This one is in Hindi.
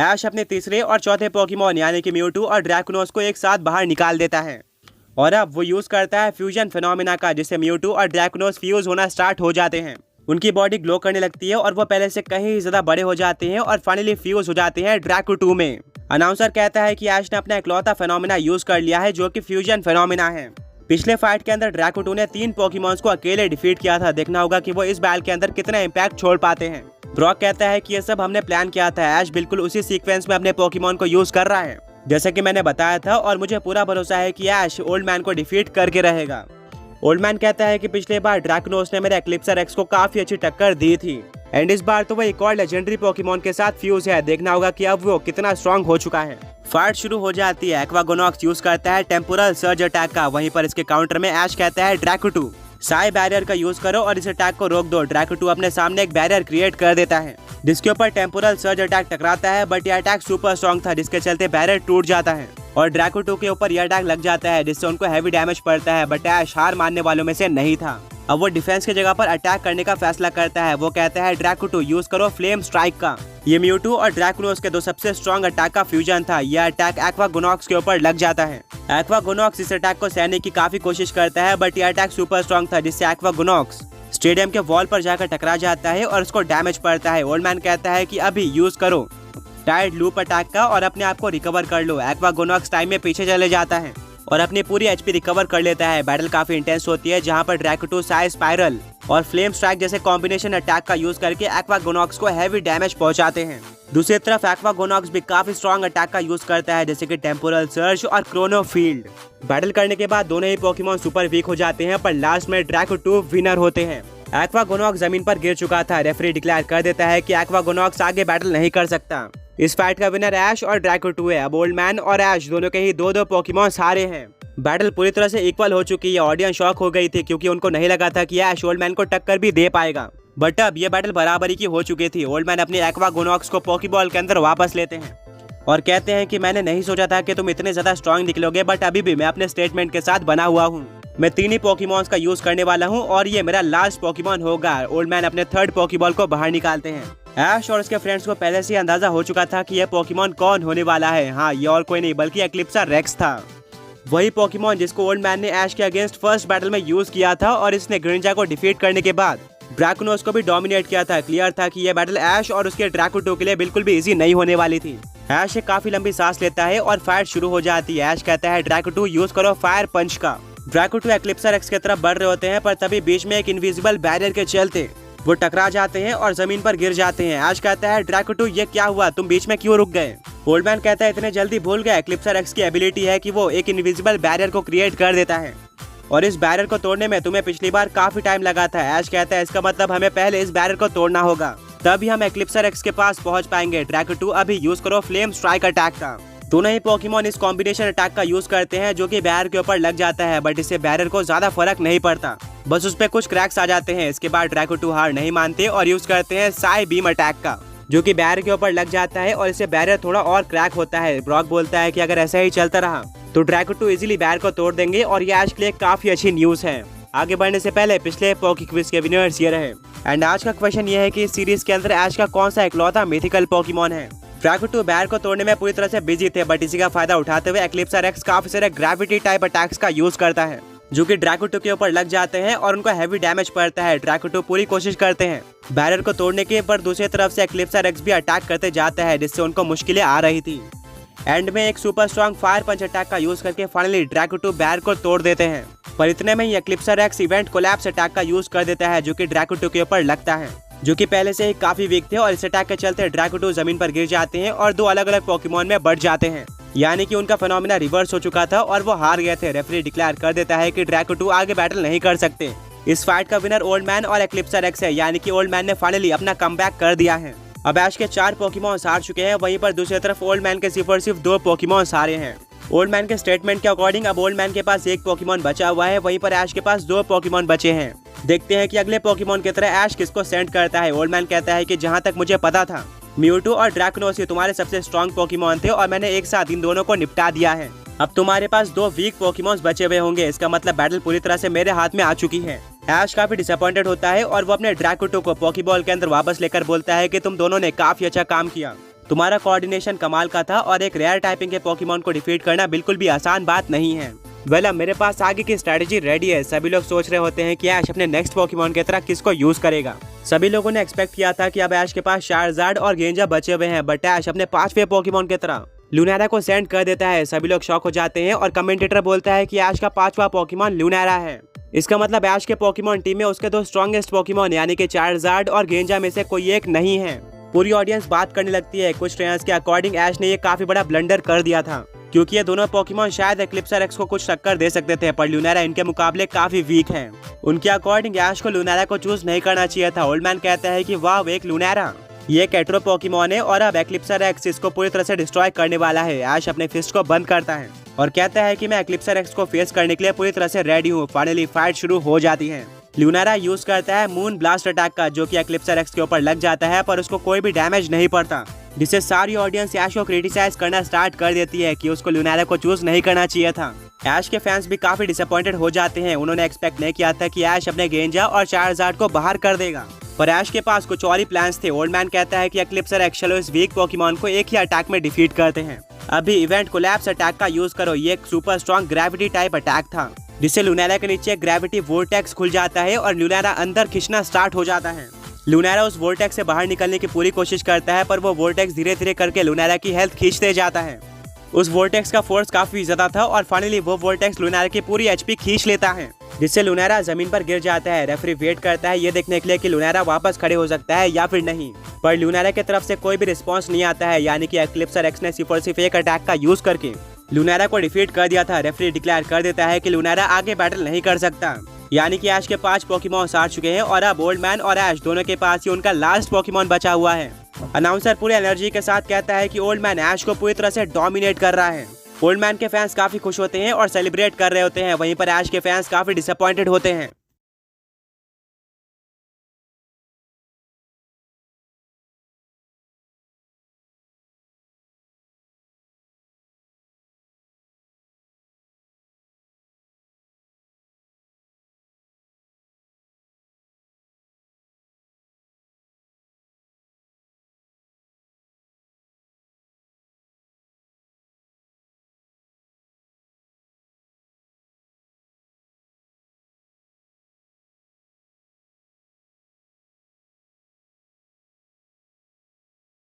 ऐश अपने तीसरे और चौथे पोकेमॉन यानी कि म्यूटू और ड्रैकुनोस को एक साथ बाहर निकाल देता है और अब वो यूज करता है फ्यूजन फिनोमिना का, जिससे म्यूटू और ड्रैकुनोस फ्यूज होना स्टार्ट हो जाते हैं। उनकी बॉडी ग्लो करने लगती है और वो पहले से कहीं ज्यादा बड़े हो जाते हैं और फाइनली फ्यूज हो जाते हैं ड्रैकू में। अनाउंसर कहता है कि ऐश ने अपना इकलौता फिनोमिना यूज कर लिया है जो कि फ्यूजन फिनोमिना है। पिछले फाइट के अंदर ड्रैकू ने 3 पोकेमॉन्स को अकेले डिफीट किया था। देखना होगा कि वो इस बैटल के अंदर कितना इम्पैक्ट छोड़ पाते हैं। ब्रॉक कहता है कि ये सब हमने प्लान किया था। ऐश बिल्कुल उसी सीक्वेंस में अपने पोकेमॉन को यूज कर रहा है जैसे कि मैंने बताया था और मुझे पूरा भरोसा है कि ऐश ओल्ड मैन को डिफीट करके रहेगा। ओल्ड मैन कहता है कि पिछले बार ड्रैकुनोस ने मेरे एक्लिप्सर एक्स को काफी अच्छी टक्कर दी थी एंड इस बार तो वो एक और लेजेंडरी पोकेमॉन के साथ फ्यूज है। देखना होगा कि अब वो कितना स्ट्रांग हो चुका है। फाइट शुरू हो जाती है। एक्वागोनॉक्स यूज करता है टेम्पोरल सर्ज अटैक का, वहीं पर इसके काउंटर में ऐश कहता है ड्रैकू साई बैरियर का यूज करो और इस अटैक को रोक दो। ड्रैकू अपने सामने एक बैरियर क्रिएट कर देता है जिसके ऊपर टेम्पोरल सर्ज अटैक टकराता है, बट यह अटैक सुपर स्ट्रॉन्ग था जिसके चलते बैरियर टूट जाता है और ड्रैकू के ऊपर यह अटैक लग जाता है जिससे उनको हैवी डैमेज पड़ता है। बट ऐश हार मानने वालों में से नहीं था। अब वो डिफेंस की जगह पर अटैक करने का फैसला करता है। वो कहता है ड्रैकू यूज करो फ्लेम स्ट्राइक का। ये म्यूटू और ड्रैकुनोस के 2 सबसे स्ट्रॉन्ग अटैक का फ्यूजन था। यह अटैक एक्वागोनॉक्स के ऊपर लग जाता है। एक्वागोनॉक्स इस अटैक को सहने की काफी कोशिश करता है बट यह अटैक सुपर स्ट्रॉन्ग था जिससे एक्वागोनॉक्स स्टेडियम के वॉल पर जाकर टकरा जाता है और उसको डैमेज पड़ता है। ओल्ड मैन कहता है कि अभी यूज करो टाइड लूप अटैक का और अपने आप को रिकवर कर लो। एक्वागोनॉक्स टाइम में पीछे चले जाता है और अपनी पूरी एचपी रिकवर कर लेता है। बैटल काफी इंटेंस होती है जहां पर ड्रैकू साई स्पाइरल और फ्लेम स्ट्राइक जैसे कॉम्बिनेशन अटैक का यूज करके एक्वागोनॉक्स को हैवी डैमेज पहुंचाते हैं। दूसरी तरफ एक्वागोनॉक्स भी काफी स्ट्रॉन्ग अटैक का यूज करता है जैसे कि टेम्पोरल सर्ज और क्रोनो फील्ड। बैटल करने के बाद दोनों ही पोकेमॉन सुपर वीक हो जाते हैं पर लास्ट में ड्रैकू विनर होते हैं। एक्वागोनॉक्स जमीन पर गिर चुका था। रेफरी डिक्लेयर कर देता है कि एक्वागोनॉक्स आगे बैटल नहीं कर सकता। इस फाइट का विनर ऐश और ड्रैकू है। अब ओल्ड मैन और ऐश दोनों के ही 2-2 पोकेमॉन हारे हैं। बैटल पूरी तरह से इक्वल हो चुकी है। ऑडियंस शॉक हो गई थी क्योंकि उनको नहीं लगा था कि ऐश ओल्ड मैन को टक्कर भी दे पाएगा। बट अब ये बैटल बराबरी की हो चुकी थी। ओल्ड मैन अपने एक्वागोनॉक्स को पोकेबॉल के अंदर वापस लेते हैं और कहते हैं कि मैंने नहीं सोचा था कि तुम इतने ज्यादा स्ट्रांग निकलोगे बट अभी भी मैं अपने स्टेटमेंट के साथ बना हुआ हूँ। मैं 3 ही पोकेमॉन्स का यूज करने वाला हूँ और ये मेरा लास्ट पोकेमॉन होगा। ओल्ड मैन अपने 3rd पोकेबॉल को बाहर निकालते हैं। ऐश और उसके फ्रेंड्स को पहले से अंदाजा हो चुका था कि यह पोकेमॉन कौन होने वाला है। हाँ, ये और कोई नहीं बल्कि एक्लिप्सर रेक्स था, वही पोकेमॉन जिसको ओल्ड मैन ने ऐश के अगेंस्ट फर्स्ट बैटल में यूज किया था और इसने ग्रिंजा को डिफीट करने के बाद ड्रैकुनोस को भी डोमिनेट किया था। क्लियर था कि यह बैटल ऐश और उसके ड्रैकू के लिए बिल्कुल भी इजी नहीं होने वाली थी। ऐश काफी लंबी सांस लेता है और फाइट शुरू हो जाती है। ऐश कहता है ड्रैकू यूज करो फायर पंच का। ड्रैकू एक्लिप्सर एक्स की तरफ बढ़ रहे होते हैं पर तभी बीच में एक इनविजिबल बैरियर के चलते वो टकरा जाते हैं और जमीन पर गिर जाते हैं। ऐश कहता है ड्रैकू ये क्या हुआ, तुम बीच में क्यों रुक गए। ओल्ड मैन कहता है इतने जल्दी भूल गया। एक्लिप्सर एक्स की एबिलिटी है कि वो एक इनविजिबल बैरियर को क्रिएट कर देता है और इस बैरियर को तोड़ने में तुम्हें पिछली बार काफी टाइम लगा था। ऐश कहता है इसका मतलब हमें पहले इस बैरियर को तोड़ना होगा तभी हम एक्लिप्सर एक्स के पास पहुंच पाएंगे। ड्रैकू अभी यूज करो फ्लेम स्ट्राइक अटैक का। दोनों ही पोकेमॉन इस कॉम्बिनेशन अटैक का यूज करते हैं जो कि बैरियर के ऊपर लग जाता है बट इससे बैरियर को ज्यादा फर्क नहीं पड़ता, बस उस पे कुछ क्रैक्स आ जाते हैं। इसके बाद ड्रैकू हार नहीं मानते और यूज करते हैं साई बीम अटैक का जो कि बैरियर के ऊपर लग जाता है और इससे बैरियर थोड़ा और क्रैक होता है। ब्रॉक बोलता है कि अगर ऐसा ही चलता रहा तो ड्रैकू इजीली बैरियर को तोड़ देंगे और ये आज के लिए काफी अच्छी न्यूज है। आगे बढ़ने से पहले पिछले पोकी क्विज के विनर्स ये रहे एंड आज का क्वेश्चन ये है कि इस सीरीज के अंदर ऐश का कौन सा इकलौता मिथिकल पोकेमॉन है। ड्रैकू बैरियर को तोड़ने में पूरी तरह से बिजी थे बट इसी का फायदा उठाते हुए एक्लिप्सर एक्स काफी सारे ग्रेविटी टाइप अटैक्स का यूज करता है जो कि ड्रैकू के ऊपर लग जाते हैं और उनको हैवी डैमेज पड़ता है। ड्रैकू पूरी कोशिश करते हैं बैरियर को तोड़ने के, पर दूसरी तरफ से एक्लिप्सर एक्स भी अटैक करते जाता है जिससे उनको मुश्किलें आ रही थी। एंड में एक सुपर स्ट्रॉन्ग फायर पंच अटैक का यूज करके फाइनली ड्रैकू बैरियर को तोड़ देते हैं, पर इतने में ही एक्लिप्सर एक्स इवेंट कोलैप्स अटैक का यूज कर देता है जो कि ड्रैकू के ऊपर लगता है जो कि पहले से ही काफी वीक थे और इस अटैक के चलते ड्रैकू जमीन पर गिर जाते हैं और 2 अलग अलग पोकेमॉन में बढ़ जाते हैं, यानी कि उनका फिनोमिना रिवर्स हो चुका था और वो हार गए थे। रेफरी डिक्लेयर कर देता है कि ड्रैकू आगे बैटल नहीं कर सकते। इस फाइट का विनर ओल्ड मैन और एक्लिप्सर एक्स है, यानी कि ओल्ड मैन ने फाइनली अपना कमबैक कर दिया है। अब ऐश के 4 पोकेमॉन हार चुके हैं, वहीं पर दूसरी तरफ ओल्ड मैन के सिर्फ 2 पोकेमॉन हारे हैं। ओल्ड मैन के स्टेटमेंट के अकॉर्डिंग अब ओल्ड मैन के पास 1 पोकेमॉन बचा हुआ है, वहीं पर ऐश के पास 2 पोकेमॉन बचे हैं। देखते हैं कि अगले पोकेमॉन की तरह ऐश किसको सेंड करता है। ओल्ड मैन कहता है कि जहां तक मुझे पता था म्यूटू और ड्रैकुनोस ही तुम्हारे सबसे स्ट्रॉन्ग पोकेमॉन थे और मैंने एक साथ इन दोनों को निपटा दिया है। अब तुम्हारे पास 2 वीक पोकेमॉन्स बचे हुए होंगे, इसका मतलब बैटल पूरी तरह से मेरे हाथ में आ चुकी है। ऐश काफी डिसअपॉइंटेड होता है और वो अपने ड्रैकू को पोकेबॉल के अंदर वापस लेकर बोलता है कि तुम दोनों ने काफी अच्छा काम किया, तुम्हारा कोऑर्डिनेशन कमाल का था और एक रेयर टाइपिंग के पोकेमॉन को डिफीट करना बिल्कुल भी आसान बात नहीं है। अब मेरे पास आगे की स्ट्रेटेजी रेडी है। सभी लोग सोच रहे होते हैं कि ऐश अपने नेक्स्ट पोकेमॉन की तरह किसको यूज करेगा। सभी लोगों ने एक्सपेक्ट किया था कि अब ऐश के पास चार्जार्ड और गेंजा बचे हुए हैं, बट ऐश अपने 5वें पोकेमॉन की तरह लूनारा को सेंड कर देता है। सभी लोग शॉक हो जाते हैं और कमेंटेटर बोलता है कि ऐश का 5वां पोकेमॉन लूनारा है। इसका मतलब ऐश के पोकेमॉन टीम में उसके 2 स्ट्रॉन्गेस्ट पोकेमॉन यानी कि चार्जार्ड और गेंजा में से कोई एक नहीं है। पूरी ऑडियंस बात करने लगती है। कुछ ट्रेनर्स के अकॉर्डिंग ऐश ने ये काफी बड़ा ब्लंडर कर दिया था, क्योंकि ये दोनों पोकेमॉन शायद एक्लिप्सर एक्स को कुछ टक्कर दे सकते थे, पर लूनारा इनके मुकाबले काफी वीक है। उनके अकॉर्डिंग ऐश को लूनारा को चूज नहीं करना चाहिए था। ओल्ड मैन कहता है कि वाह, एक लूनारा, ये कैट्रो पोकेमॉन है और अब एक्लिप्सर एक्स इसको पूरी तरह से डिस्ट्रॉय करने वाला है। ऐश अपने फिस्ट को बंद करता है और कहता है कि मैं एक्लिप्सर एक्स को फेस करने के लिए पूरी तरह से रेडी हूँ। फाइनली फाइट शुरू हो जाती है। लूनारा यूज करता है मून ब्लास्ट अटैक का, जो कि एक्लिप्सर एक्स के ऊपर लग जाता है, पर उसको कोई भी डैमेज नहीं पड़ता, जिससे सारी ऑडियंस ऐश को क्रिटिसाइज करना स्टार्ट कर देती है कि उसको लूनारा को चूज नहीं करना चाहिए था। ऐश के फैंस भी काफी डिसअपॉइंटेड हो जाते हैं। उन्होंने एक्सपेक्ट नहीं किया था कि ऐश अपने गेंजा और चार्जार्ड को बाहर कर देगा, पर ऐश के पास कुछ और ही प्लान्स थे। ओल्ड मैन कहता है कि एक्लिप्सर एक्स चलो इस वीक पोकेमॉन को एक ही अटैक में डिफीट करते हैं। अभी इवेंट कोलैप्स अटैक का यूज करो। ये एक super strong gravity type attack था, जिससे लूनारा के नीचे ग्रेविटी वोर्टेक्स खुल जाता है और लूनारा अंदर खींचना स्टार्ट हो जाता है। लूनारा उस वोर्टेक्स से बाहर निकलने की पूरी कोशिश करता है, पर वो वोर्टेक्स धीरे धीरे करके लूनारा की हेल्थ खींचते जाता है। उस वोर्टेक्स का फोर्स काफी ज्यादा था और फाइनली वो वोर्टेक्स लूनारा की पूरी एचपी खींच लेता है, जिससे लूनारा जमीन पर गिर जाता है। रेफरी वेट करता है ये देखने के लिए कि लूनारा वापस खड़े हो सकता है या फिर नहीं, पर लूनारा की तरफ से कोई भी रिस्पॉन्स नहीं आता है, यानी कि एक्लिप्सर एक्स ने सिर्फ एक अटैक का यूज करके लूनारा को डिफीट कर दिया था। रेफरी डिक्लेयर कर देता है कि लूनारा आगे बैटल नहीं कर सकता, यानी कि ऐश के 5 पोकेमॉन हार चुके हैं और अब ओल्ड मैन और ऐश दोनों के पास ही उनका लास्ट पोकेमॉन बचा हुआ है। अनाउंसर पूरी एनर्जी के साथ कहता है कि ओल्ड मैन ऐश को पूरी तरह से डोमिनेट कर रहा है। ओल्ड मैन के फैंस काफी खुश होते हैं और सेलिब्रेट कर रहे होते हैं, वहीं पर ऐश के फैंस काफी डिसअपॉइंटेड होते हैं।